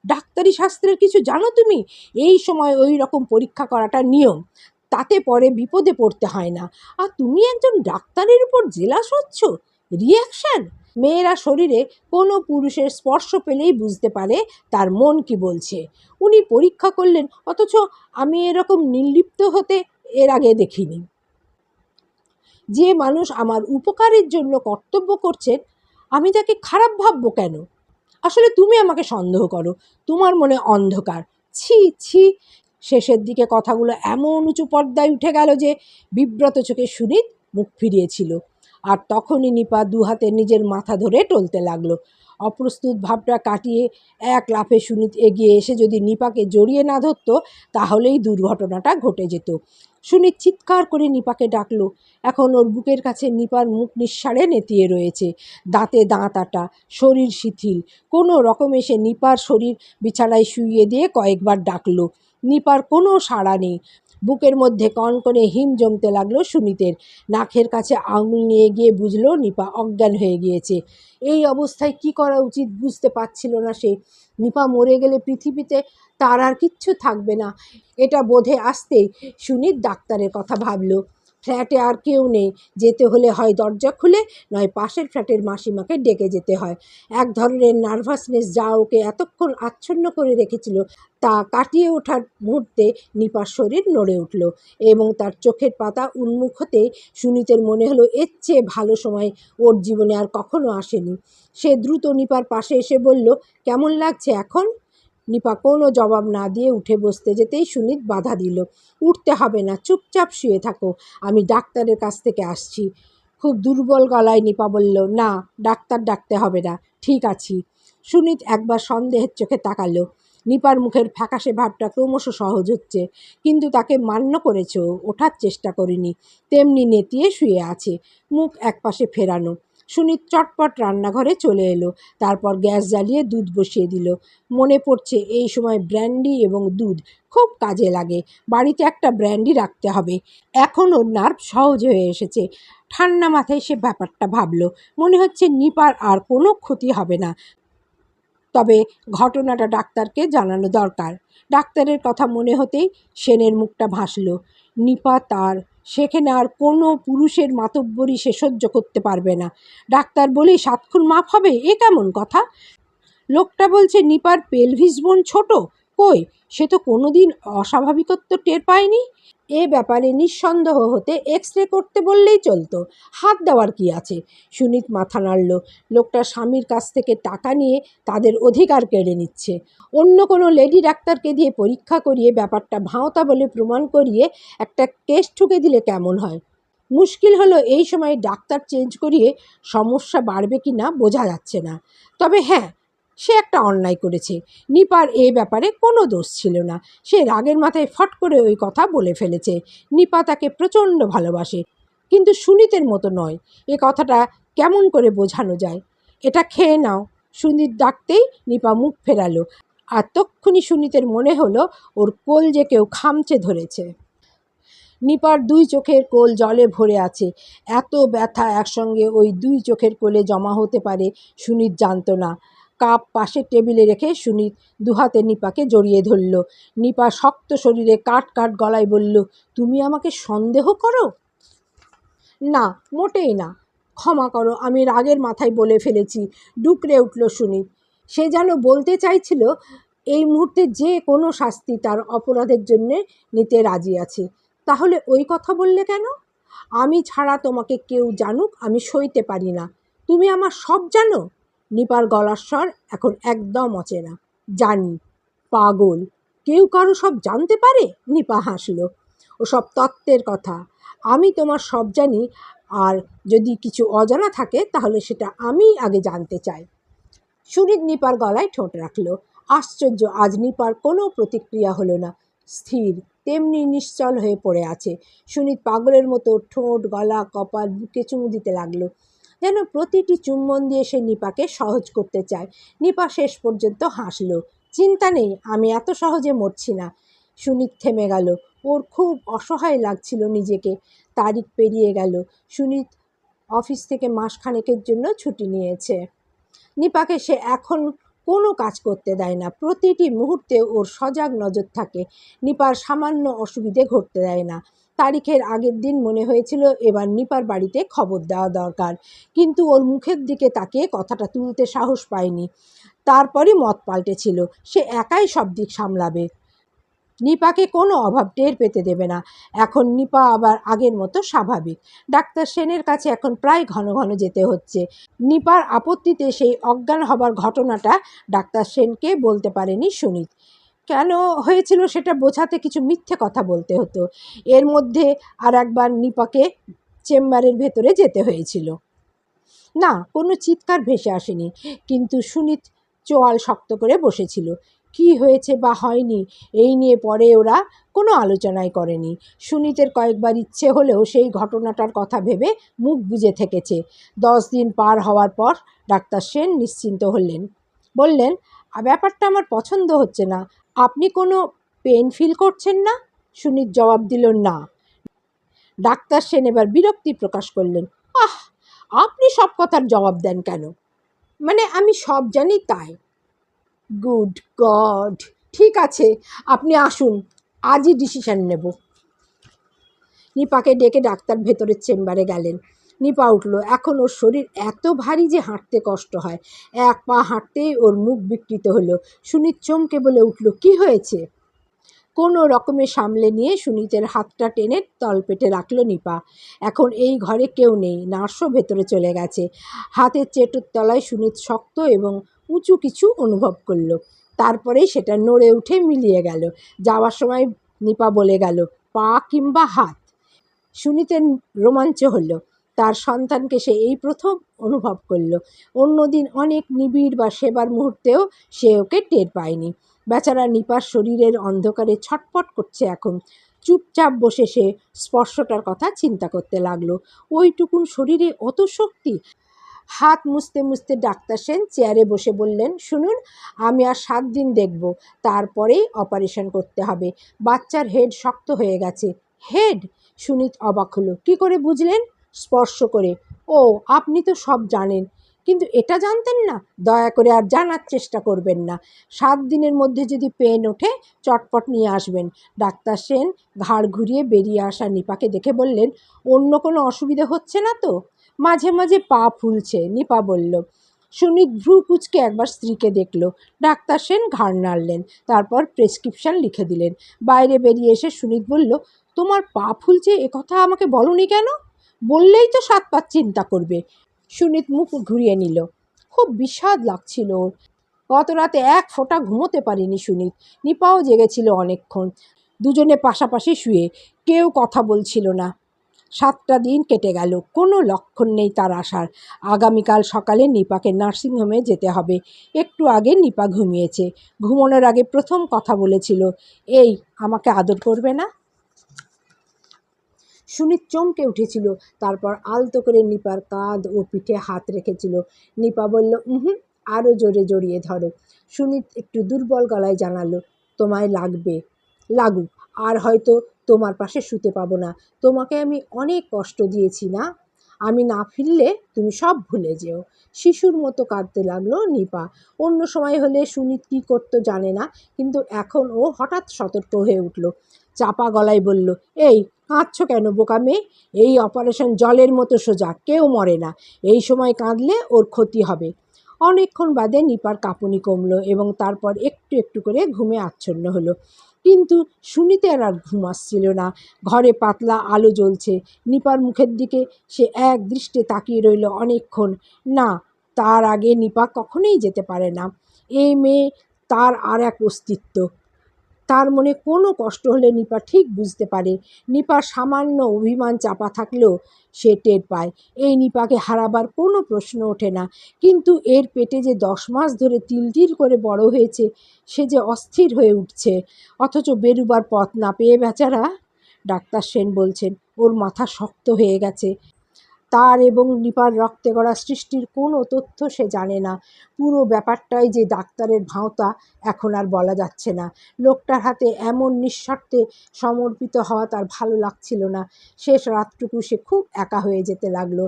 ডাক্তারি শাস্ত্রের কিছু জানো তুমি? এই সময় ওই রকম পরীক্ষা করাটা নিয়ম, তাতে পরে বিপদে পড়তে হয় না। আর তুমি একজন ডাক্তারের উপর জেলাস হচ্ছ? রিয়াকশান? মেয়েরা শরীরে কোনো পুরুষের স্পর্শ পেলেই বুঝতে পারে তার মন কি বলছে। উনি পরীক্ষা করলেন, অথচ আমি এরকম নির্লিপ্ত হতে এর আগে দেখিনি। যে মানুষ আমার উপকারের জন্য কর্তব্য করছেন আমি তাকে খারাপ ভাববো কেন? আসলে তুমি আমাকে সন্দেহ করো, তোমার মনে অন্ধকার। ছি ছি। শেষের দিকে কথাগুলো এমন উঁচু পর্দায় উঠে গেল যে বিব্রত চোখে সুনীত মুখ ফিরিয়েছিল। আর তখনই নিপা দু হাতে নিজের মাথা ধরে টলতে লাগলো। অপ্রস্তুত ভাবটা কাটিয়ে এক লাফে সুনীত এগিয়ে এসে যদি নিপাকে জড়িয়ে না ধরত তাহলেই দুর্ঘটনাটা ঘটে যেত। সুনীত চিৎকার করে নিপাকে ডাকলো। এখন ওর বুকের কাছে নিপার মুখ নিঃসাড়ে নেতিয়ে রয়েছে, দাঁতে দাঁত আটা, শরীর শিথিল। কোনো রকমে সে নিপার শরীর বিছানায় শুইয়ে দিয়ে কয়েকবার ডাকলো। নিপার কোনো সাড়া নেই। বুকের মধ্যে কনকনে হিম জমতে লাগলো সুনীতের। নাকের কাছে আঙুল নিয়ে গিয়ে বুঝলো নিপা অজ্ঞান হয়ে গিয়েছে। এই অবস্থায় কি করা উচিত বুঝতে পারছিল না সে। নিপা মরে গেলে পৃথিবীতে তার আর কিচ্ছু থাকবে না, এটা বোধে আসতেই সুনীত ডাক্তারের কথা ভাবলো। ফ্ল্যাটে আর কেউ নেই, যেতে হলে হয় দরজা খুলে নয় পাশের ফ্ল্যাটের মাসিমাকে ডেকে যেতে হয়। এক ধরনের নার্ভাসনেস যা ওকে এতক্ষণ আচ্ছন্ন করে রেখেছিল তা কাটিয়ে ওঠার মুহূর্তে নিপার শরীর নড়ে উঠল এবং তার চোখের পাতা উন্মুখ হতেই সুনীতের মনে হলো এর চেয়ে ভালো সময় ওর জীবনে আর কখনো আসেনি। সে দ্রুত নিপার পাশে এসে বলল, কেমন লাগছে এখন? নিপা কোনো জবাব না দিয়ে উঠে বসতে যেতেই সুনীত বাধা দিল। উঠতে হবে না, চুপচাপ শুয়ে থাকো, আমি ডাক্তারের কাছ থেকে আসছি। খুব দুর্বল গলায় নিপা বলল, না, ডাক্তার ডাকতে হবে না, ঠিক আছি। সুনীত একবার সন্দেহের চোখে তাকালো। নিপার মুখের ফ্যাকাশে ভাবটা ক্রমশ সহজ হচ্ছে, কিন্তু তাকে মান্য করেছে, ওঠার চেষ্টা করেনি, তেমনি নেতিয়ে শুয়ে আছে, মুখ একপাশে ফেরানো। সুনীত চটপট রান্নাঘরে চলে এলো, তারপর গ্যাস জ্বালিয়ে দুধ বসিয়ে দিল। মনে পড়ছে এই সময় ব্র্যান্ডি এবং দুধ খুব কাজে লাগে, বাড়িতে একটা ব্র্যান্ডি রাখতে হবে। এখন ওর নার্ভ সহজ হয়ে এসেছে। ঠান্ডা মাথায় সে ব্যাপারটা ভাবলো। মনে হচ্ছে নিপার আর কোনো ক্ষতি হবে না, তবে ঘটনাটা ডাক্তারকে জানানো দরকার। ডাক্তারের কথা মনে হতেই সেনের মুখটা ভাসল। নিপা তার, সেখানে আর কোনো পুরুষের মাতব্বরি সে সহ্য করতে পারবে না। ডাক্তার বলেই 7 খুন মাপ হবে, এ কেমন কথা? লোকটা বলছে নিপার পেলভিস বোন ছোট। কই, সে তো কোনোদিন অস্বাভাবিকত্ব টের পায়নি। এ ব্যাপারে নিঃসন্দেহ হতে এক্স রে করতে বললেই চলতো, হাত দেওয়ার কি আছে? সুনীত মাথা নাড়ল। লোকটা স্বামীর কাছ থেকে টাকা নিয়ে তাদের অধিকার কেড়ে নিচ্ছে। অন্য কোনো লেডি ডাক্তারকে দিয়ে পরীক্ষা করিয়ে ব্যাপারটা ভাঁওতা বলে প্রমাণ করিয়ে একটা কেস ঠুকে দিলে কেমন হয়? মুশকিল হলো এই সময় ডাক্তার চেঞ্জ করিয়ে সমস্যা বাড়বে কি না বোঝা যাচ্ছে না। তবে হ্যাঁ, সে একটা অন্যায় করেছে। নিপার এ ব্যাপারে কোনো দোষ ছিল না। সে রাগের মাথায় ফট করে ওই কথা বলে ফেলেছে। নিপা তাকে প্রচণ্ড ভালোবাসে, কিন্তু সুনীতের মতো নয়। এ কথাটা কেমন করে বোঝানো যায়? এটা খেয়ে নাও। সুনীত ডাকতেই নিপা মুখ ফেরালো, আর তক্ষুনি সুনীতের মনে হলো ওর কোল যে কেউ খামচে ধরেছে। নিপার 2 চোখের কোল জলে ভরে আছে। এত ব্যথা একসঙ্গে ওই 2 চোখের কোলে জমা হতে পারে সুনীত জানত না। কাপ পাশের টেবিলে রেখে সুনীত 2 হাতে নিপাকে জড়িয়ে ধরল। নিপা শক্ত শরীরে কাট কাট গলায় বলল, তুমি আমাকে সন্দেহ করো? না, মোটেই না। ক্ষমা করো, আমি রাগের মাথায় বলে ফেলেছি। ডুকরে উঠল সুনীত। সে যেন বলতে চাইছিল এই মুহূর্তে যে কোনো শাস্তি তার অপরাধের জন্যে নিতে রাজি আছে। তাহলে ওই কথা বললে কেন? আমি ছাড়া তোমাকে কেউ জানুক আমি সইতে পারি না। তুমি আমার সব জানো? নিপার গলার স্বর এখন একদম অচেনা। জানি। পাগল, কেউ কারো সব জানতে পারে? নিপা হাসল। ওসব তত্ত্বের কথা। আমি তোমার সব জানি, আর যদি কিছু অজানা থাকে তাহলে সেটা আমি আগে জানতে চাই। সুনীত নিপার গলায় ঠোঁট রাখল। আশ্চর্য, আজ নিপার কোনো প্রতিক্রিয়া হলো না। স্থির, তেমনি নিশ্চল হয়ে পড়ে আছে। সুনীত পাগলের মতো ঠোঁট, গলা, কপাল, বুকে চুমু দিতে লাগলো, যেন প্রতিটি চুম্বন দিয়ে সে নিপাকে সহজ করতে চায়। নিপা শেষ পর্যন্ত হাসল। চিন্তা নেই, আমি এত সহজে মরছি না। সুনীত থেমে গেল। ওর খুব অসহায় লাগছিল নিজেকে। তারিখ পেরিয়ে গেল। সুনীত অফিস থেকে মাসখানেকের জন্য ছুটি নিয়েছে। নিপাকে সে এখন কোনো কাজ করতে দেয় না। প্রতিটি মুহূর্তে ওর সজাগ নজর থাকে। নিপার সামান্য অসুবিধে ঘটতে দেয় না। তারিখের আগের দিন মনে হয়েছিল এবার নিপার বাড়িতে খবর দেওয়া দরকার, কিন্তু ওর মুখের দিকে তাকিয়ে কথাটা তুলতে সাহস পায়নি। তারপরই মত পাল্টেছিল, সে একাই সব দিক সামলাবে। নিপাকে কোনো অভাব টের পেতে দেবে না। এখন নিপা আবার আগের মতো স্বাভাবিক। ডাক্তার সেনের কাছে এখন প্রায় ঘন ঘন যেতে হচ্ছে। নিপার আপত্তিতে সেই অজ্ঞান হবার ঘটনাটা ডাক্তার সেনকে বলতে পারেনি সুনীত। কেন হয়েছিল সেটা বোঝাতে কিছু মিথ্যে কথা বলতে হতো। এর মধ্যে আর একবার নিপাকে চেম্বারের ভেতরে যেতে হয়েছিল। না, কোনো চিৎকার ভেসে আসেনি, কিন্তু সুনীত চোয়াল শক্ত করে বসেছিল। কি হয়েছে বা হয়নি এই নিয়ে পরে ওরা কোনো আলোচনাই করেনি। সুনীতের কয়েকবার ইচ্ছে হলেও সেই ঘটনাটার কথা ভেবে মুখ বুজে থেকেছে। 10 দিন পার হওয়ার পর ডাক্তার সেন নিশ্চিন্ত হলেন। বললেন, ব্যাপারটা আমার পছন্দ হচ্ছে না। আপনি কোনো পেন ফিল করছেন না? সুনীত জবাব দিল, না। ডাক্তার সেন এবার বিরক্তি প্রকাশ করলেন। আহ, আপনি সব কথার জবাব দেন কেন? মানে আমি সব জানি তাই। গুড গড, ঠিক আছে, আপনি আসুন, আজই ডিসিশন নেব। নিপাকে ডেকে ডাক্তার ভেতরের চেম্বারে গেলেন। নিপা উঠল। এখন ওর শরীর এত ভারী যে হাঁটতে কষ্ট হয়। এক পা হাঁটতেই ওর মুখ বিকৃত হলো। সুনীত চমকে বলে উঠল, কি হয়েছে? কোনো রকমে সামলে নিয়ে সুনীতের হাতটা টেনে তলপেটে রাখল নিপা। এখন এই ঘরে কেউ নেই, নার্সও ভেতরে চলে গেছে। হাতের চেটোর তলায় সুনীত শক্ত এবং উঁচু কিছু অনুভব করল। তারপরেই সেটা নড়ে উঠে মিলিয়ে গেল। যাওয়ার সময় নিপা বলে গেল, পা কিংবা হাত। সুনীতের রোমাঞ্চ হলো। তার সন্তানকে সে এই প্রথম অনুভব করলো। অন্যদিন অনেক নিবিড় বা সেবার মুহূর্তেও সে ওকে টের পায়নি। বেচারা নিপার শরীরের অন্ধকারে ছটফট করছে এখন। চুপচাপ বসে সে স্পর্শটার কথা চিন্তা করতে লাগলো। ওইটুকুন শরীরে অত শক্তি! হাত মুছতে মুছতে ডাক্তার সেন চেয়ারে বসে বললেন, শুনুন, আমি আর 7 দিন দেখব, তারপরেই অপারেশন করতে হবে। বাচ্চার হেড শক্ত হয়ে গেছে। হেড? সুনীত অবাক হলো। কি করে বুঝলেন? স্পর্শ করে। ও, আপনি তো সব জানেন, কিন্তু এটা জানতেন না? দয়া করে আর জানার চেষ্টা করবেন না। 7 দিনের মধ্যে যদি পেন ওঠে চটপট নিয়ে আসবেন। ডাক্তার সেন ঘাড় ঘুরিয়ে বেরিয়ে আসা নিপাকে দেখে বললেন, অন্য কোনো অসুবিধা হচ্ছে না তো? মাঝে মাঝে পা ফুলছে, নিপা বলল। সুনীত ভ্রু কুচকে একবার স্ত্রীকে দেখল। ডাক্তার সেন ঘাড় নাড়লেন, তারপর প্রেসক্রিপশন লিখে দিলেন। বাইরে বেরিয়ে এসে সুনীত বলল, তোমার পা ফুলছে এ কথা আমাকে বলনি কেন? বললেই তো 7 পাঁচ চিন্তা করবে। সুনীত মুখ ঘুরিয়ে নিল। খুব বিষাদ লাগছিল ওর। গত রাতে এক ফোঁটা ঘুমোতে পারিনি সুনীত। নিপাও জেগেছিল অনেকক্ষণ। দুজনে পাশাপাশি শুয়ে, কেউ কথা বলছিল না। 7টা দিন কেটে গেল, কোনো লক্ষণ নেই তার আসার। আগামীকাল সকালে নিপাকে নার্সিংহোমে যেতে হবে। একটু আগে নিপা ঘুমিয়েছে। ঘুমানোর আগে প্রথম কথা বলেছিল, এই, আমাকে আদর করবে না? সুনীত চমকে উঠেছিল। তারপর আলতো করে নিপার কাঁধ ও পিঠে হাত রেখেছিল। নিপা বলল, হুম, আরও জোরে জড়িয়ে ধরো। সুনীত একটু দুর্বল গলায় জানালো, তোমায় লাগবে। লাগুক, আর হয়তো তোমার পাশে শুতে পাবো না। তোমাকে আমি অনেক কষ্ট দিয়েছি না? আমি না ফিরলে তুমি সব ভুলে যেও। শিশুর মতো কাঁদতে লাগলো নিপা। অন্য সময় হলে সুনীত কী করতো জানে না, কিন্তু এখন ও হঠাৎ সতর্ক হয়ে উঠল। চাপা গলায় বলল, এই, কাঁদছ কেন বোকা মেয়ে? এই অপারেশন জলের মতো সোজা, কেউ মরে না। এই সময় কাঁদলে ওর ক্ষতি হবে। অনেকক্ষণ বাদে নিপার কাঁপুনি কমলো এবং তারপর একটু একটু করে ঘুমে আচ্ছন্ন হলো। কিন্তু সুনীতের আর ঘুম আসছিল না। ঘরে পাতলা আলো জ্বলছে। নিপার মুখের দিকে সে এক দৃষ্টে তাকিয়ে রইল অনেকক্ষণ। না, তার আগে নিপা কখনোই যেতে পারে না। এই মেয়ে তার আর এক অস্তিত্ব। তার মনে কোনো কষ্ট হলে নিপা ঠিক বুঝতে পারে। নিপার সামান্য অভিমান চাপা থাকলেও সে টের পায়। এই নিপাকে হারাবার কোনো প্রশ্ন ওঠে না। কিন্তু এর পেটে যে 10 মাস ধরে তিল তিল করে বড় হয়েছে, সে যে অস্থির হয়ে উঠছে, অথচ বেরুবার পথ না পেয়ে বেচারা। ডাক্তার সেন বলছেন, ওর মাথা শক্ত হয়ে গেছে। তার এবং নিপার রক্তে গড়া সৃষ্টির কোনো তথ্য সে জানে না। পুরো ব্যাপারটাই যে ডাক্তারের ভাঁওতা এখন আর বলা যাচ্ছে না। লোকটার হাতে এমন নিঃস্বার্থে সমর্পিত হওয়া তার ভালো লাগছিল না। শেষ রাতটুকু সে খুব একা হয়ে যেতে লাগলো।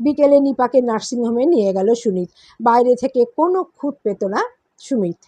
বিকেলে নিপাকে নার্সিংহোমে নিয়ে গেল সুনীত। বাইরে থেকে কোনো খুঁত পেত না সুমিত।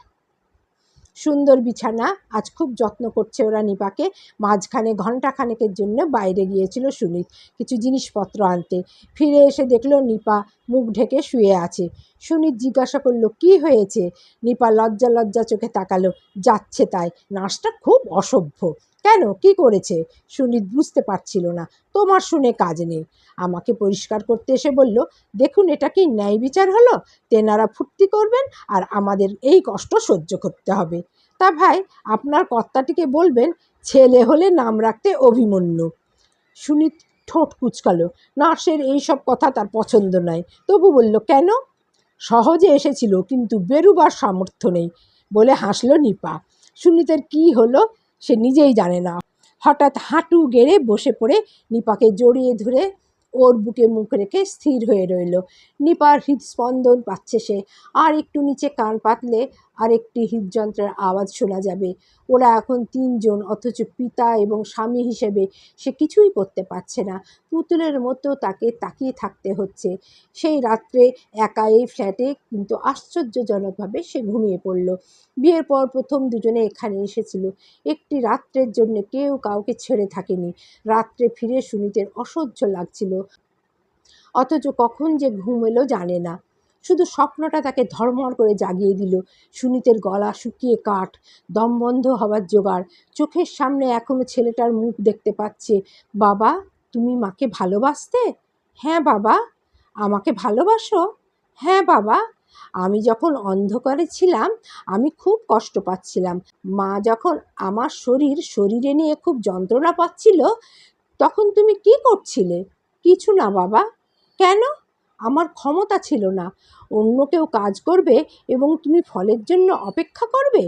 সুন্দর বিছানা, আজ খুব যত্ন করছে ওরা নিপাকে। মাঝখানে ঘণ্টাখানেকের জন্য বাইরে গিয়েছিল সুনীত কিছু জিনিসপত্র আনতে। ফিরে এসে দেখলো নিপা মুখ ঢেকে শুয়ে আছে। সুনীত জিজ্ঞাসা করলো, কি হয়েছে? নিপা লজ্জা লজ্জা চোখে তাকালো। যাচ্ছে তাই, নার্সটা খুব অসভ্য। কেন, কি করেছে? সুনীত বুঝতে পারছিল না। তোমার শুনে কাজ নেই। আমাকে পরিষ্কার করতে এসে বলল, দেখুন এটা কি ন্যায় বিচার হলো? তেনারা ফুর্তি করবেন আর আমাদের এই কষ্ট সহ্য করতে হবে। তা ভাই, আপনার কর্তাটিকে বলবেন ছেলে হলে নাম রাখতে অভিমন্যু। সুনীত ঠোঁট কুঁচকালো। নার্সের এইসব কথা তার পছন্দ নয়। তবু বলল, কেন? সহজে এসেছিল, কিন্তু বেরুবার সামর্থ্য নেই বলে হাসল নিপা। সুনীতের কি হলো সে নিজেই জানে না। হঠাৎ হাঁটু গেড়ে বসে পড়ে নিপাকে জড়িয়ে ধরে ওর বুকে মুখ রেখে স্থির হয়ে রইল। নিপার হৃদস্পন্দন পাচ্ছে সে। আর একটু নিচে কান পাতলে আর একটি হৃদযন্ত্রের আওয়াজ শোনা যাবে। ওরা এখন তিনজন, অথচ পিতা এবং স্বামী হিসেবে সে কিছুই করতে পারছে না। পুতুলের মতো তাকে তাকিয়ে থাকতে হচ্ছে। সেই রাত্রে একা এই ফ্ল্যাটে, কিন্তু আশ্চর্যজনকভাবে সে ঘুমিয়ে পড়ল। বিয়ের পর প্রথম দুজনে এখানে এসেছিল। একটি রাত্রের জন্য কেউ কাউকে ছেড়ে থাকেনি। রাত্রে ফিরে সুনীতের অসহ্য লাগছিল, অথচ কখন যে ঘুম এলো জানে না। শুধু স্বপ্নটা তাকে ধড়মড় করে জাগিয়ে দিল। সুনীতের গলা শুকিয়ে কাঠ, দম বন্ধ হওয়ার জোগাড়। চোখের সামনে এখনো ছেলেটার মুখ দেখতে পাচ্ছে। বাবা, তুমি মাকে ভালোবাসতে? হ্যাঁ বাবা। আমাকে ভালোবাসো? হ্যাঁ বাবা। আমি যখন অন্ধকারে ছিলাম আমি খুব কষ্ট পাচ্ছিলাম। মা যখন আমার শরীরে নিয়ে খুব যন্ত্রণা পাচ্ছিল, তখন তুমি কি করছিলে? কিছু না বাবা। কেন? আমার ক্ষমতা ছিল না। অন্য কেউ কাজ করবে এবং তুমি ফলের জন্য অপেক্ষা করবে,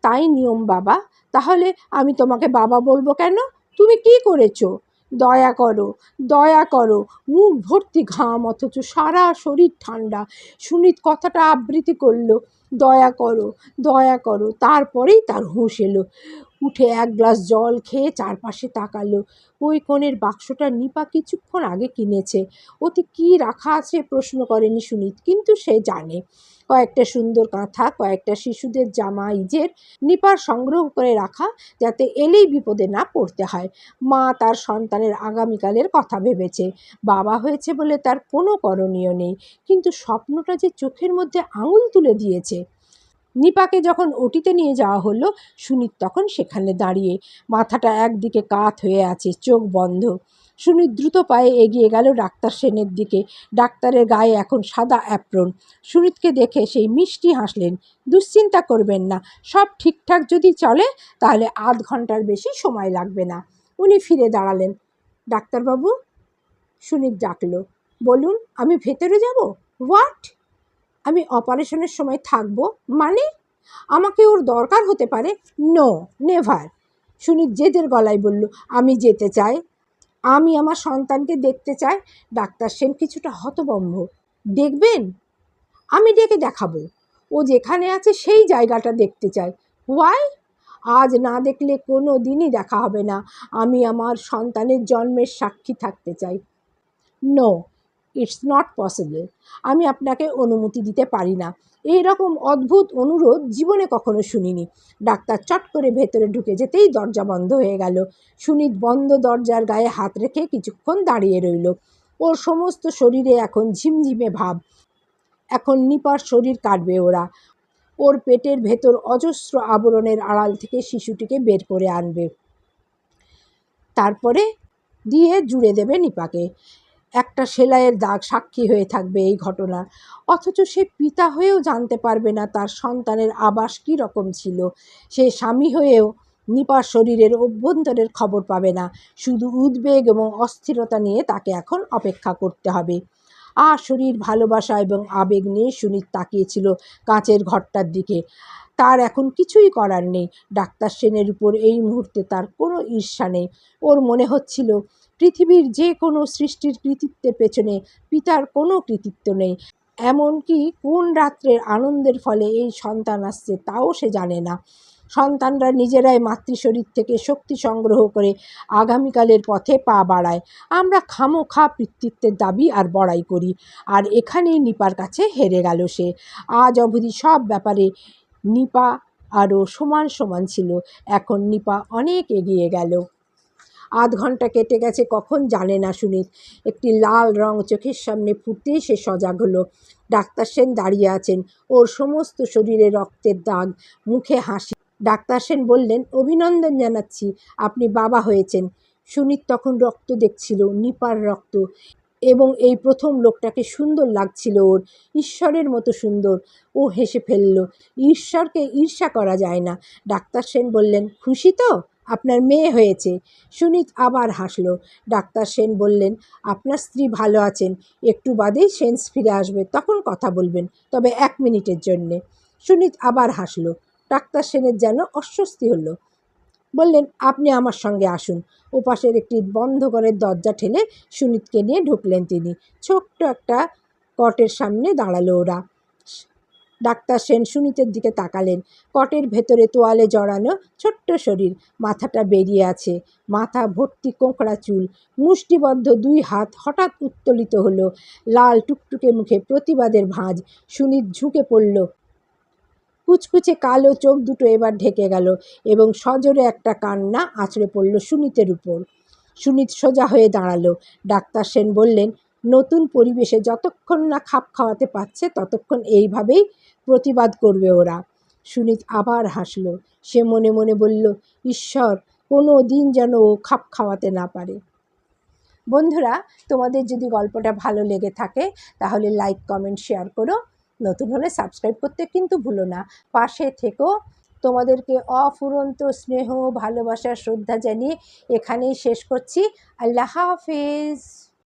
তাই নিয়ম বাবা। তাহলে আমি তোমাকে বাবা বলবো কেন? তুমি কি করেছো? দয়া করো, দয়া করো। মুখ ভর্তি ঘাম, অথচ সারা শরীর ঠান্ডা। সুনীত কথাটা আবৃত্তি করলো, দয়া করো, দয়া করো। তারপরেই তার হুঁশ এলো। উঠে এক গ্লাস জল খেয়ে চারপাশে তাকালো। ওই কোণের বাক্সটা নিপা কিছুক্ষণ আগে কিনেছে। ওতে কি রাখা আছে প্রশ্ন করেনি সুনীত, কিন্তু সে জানে। কয়েকটা সুন্দর কাঁথা, কয়েকটা শিশুদের জামা, ইজের নিপার সংগ্রহ করে রাখা, যাতে এলেই বিপদে না পড়তে হয়। মা তার সন্তানের আগামীকালের কথা ভেবেছে। বাবা হয়েছে বলে তার কোনো করণীয় নেই, কিন্তু স্বপ্নটা যে চোখের মধ্যে আঙুল তুলে দিয়েছে। নিপাকে যখন ওটিতে নিয়ে যাওয়া হলো, সুনীত তখন সেখানে দাঁড়িয়ে, মাথাটা একদিকে কাত হয়ে আছে, চোখ বন্ধ। সুনীত দ্রুত পায়ে এগিয়ে গেল ডাক্তার সেনের দিকে। ডাক্তারের গায়ে এখন সাদা অ্যাপ্রন। সুনীতকে দেখে সেই মিষ্টি হাসলেন। দুশ্চিন্তা করবেন না, সব ঠিকঠাক যদি চলে তাহলে আধ ঘন্টার বেশি সময় লাগবে না। উনি ফিরে দাঁড়ালেন। ডাক্তারবাবু, সুনীত ডাকলো। বলুন, আমি ভেতরে যাব? হোয়াট? আমি অপারেশনের সময় থাকবো মানে? আমাকে ওর দরকার হতে পারে। No, never. সুনীত জেদের গলায় বলল, আমি যেতে চাই। আমি আমার সন্তানকে দেখতে চাই। ডাক্তার সেন কিছুটা হতভম্ব। দেখবেন? আমি ডেকে দেখাবো। ও যেখানে আছে সেই জায়গাটা দেখতে চাই। হোয়াই? আজ না দেখলে কোনো দিনই দেখা হবে না। আমি আমার সন্তানের জন্মের সাক্ষী থাকতে চাই। No, it's not possible. আমি আপনাকে অনুমতি দিতে পারি না। এই রকম অদ্ভুত অনুরোধ জীবনে কখনো শুনিনি। ডাক্তার চট করে ভেতরে ঢুকে যেতেই দরজা বন্ধ হয়ে গেল। সুনীত বন্ধ দরজার গায়ে হাত রেখে কিছুক্ষণ দাঁড়িয়ে রইল। ওর সমস্ত শরীরে এখন ঝিমঝিমে ভাব। এখন নিপার শরীর কাটবে ওরা। ওর পেটের ভেতর অজস্র আবরণের আড়াল থেকে শিশুটিকে বের করে আনবে, তারপরে দিয়ে জুড়ে দেবে নিপাকে। একটা সেলাইয়ের দাগ সাক্ষী হয়ে থাকবে এই ঘটনা। অথচ সে পিতা হয়েও জানতে পারবে না তার সন্তানের আবাস কী রকম ছিল। সে স্বামী হয়েও নিপার শরীরের অভ্যন্তরের খবর পাবে না। শুধু উদ্বেগ এবং অস্থিরতা নিয়ে তাকে এখন অপেক্ষা করতে হবে। শরীর, ভালোবাসা এবং আবেগ নিয়ে সুনীত তাকিয়েছিল কাঁচের ঘরটার দিকে। তার এখন কিছুই করার নেই। ডাক্তার সেনের উপর এই মুহূর্তে তার কোনো ঈর্ষা নেই। ওর মনে হচ্ছিল পৃথিবীর যে কোনো সৃষ্টির কৃতিত্বের পেছনে পিতার কোনো কৃতিত্ব নেই। এমনকি কোন রাত্রের আনন্দের ফলে এই সন্তান আসছে তাও সে জানে না। সন্তানরা নিজেরাই মাতৃশরীর থেকে শক্তি সংগ্রহ করে আগামীকালের পথে পা বাড়ায়। আমরা খামোখা পিতৃত্বের দাবি আর বড়াই করি। আর এখানেই নিপার কাছে হেরে গেল সে। আজ অবধি সব ব্যাপারে নিপা আরও সমান সমান ছিল। এখন নিপা অনেক এগিয়ে গেল। আধ ঘন্টা কেটে গেছে কখন জানে না সুনীত। একটি লাল রং চোখের সামনে ফুটতেই সে সজাগ হলো। ডাক্তার সেন দাঁড়িয়ে আছেন, ওর সমস্ত শরীরে রক্তের দাগ, মুখে হাসি। ডাক্তার সেন বললেন, অভিনন্দন জানাচ্ছি, আপনি বাবা হয়েছেন। সুনীত তখন রক্ত দেখছিল, নিপার রক্ত, এবং এই প্রথম লোকটাকে সুন্দর লাগছিল ওর, ঈশ্বরের মতো সুন্দর। ও হেসে ফেলল। ঈশ্বরকে ঈর্ষা করা যায় না। ডাক্তার সেন বললেন, খুশি তো? আপনার মেয়ে হয়েছে। সুনীত আবার হাসল। ডাক্তার সেন বললেন, আপনার স্ত্রী ভালো আছেন, একটু বাদেই সেন্স ফিরে আসবে, তখন কথা বলবেন, তবে 1 মিনিটের জন্যে। সুনীত আবার হাসল। ডাক্তার সেনের যেন অস্বস্তি হলো। বললেন, আপনি আমার সঙ্গে আসুন। ওপাশের একটি বন্ধ ঘরের দরজা ঠেলে সুনীতকে নিয়ে ঢুকলেন তিনি। ছোট্ট একটা কটের সামনে দাঁড়ালো ওরা। ডাক্তার সেন সুনীতের দিকে তাকালেন। কটের ভেতরে তোয়ালে জড়ানো, ছোট্ট শরীর, মাথাটা বেরিয়ে আছে, মাথা ভর্তি কোঁকড়া চুল, মুষ্টিবদ্ধ 2 হাত হঠাৎ উত্তোলিত হলো, লাল টুকটুকে মুখে প্রতিবাদের ভাঁজ। সুনীত ঝুঁকে পড়ল। কুচকুচে কালো চোখ দুটো এবার ঢেকে গেল এবং সজোরে একটা কান্না আছড়ে পড়ল সুনীতের উপর। সুনীত সোজা হয়ে দাঁড়ালো। ডাক্তার সেন বললেন, নতুন পরিবেশে যতক্ষণ না খাপ খাওয়াতে পারছে ততক্ষণ এইভাবেই প্রতিবাদ করবে ওরা। সুনীত আবার হাসল। সে মনে মনে বলল, ঈশ্বর, কোনো দিন যেন ও খাপ খাওয়াতে না পারে। বন্ধুরা, তোমাদের যদি গল্পটা ভালো লেগে থাকে তাহলে লাইক, কমেন্ট, শেয়ার করো। নতুন হলে সাবস্ক্রাইব করতে কিন্তু ভুলো না। পাশে থেকো। তোমাদেরকে অফুরন্ত স্নেহ, ভালোবাসা, শ্রদ্ধা জানিয়ে এখানেই শেষ করছি। আল্লাহ হাফেজ।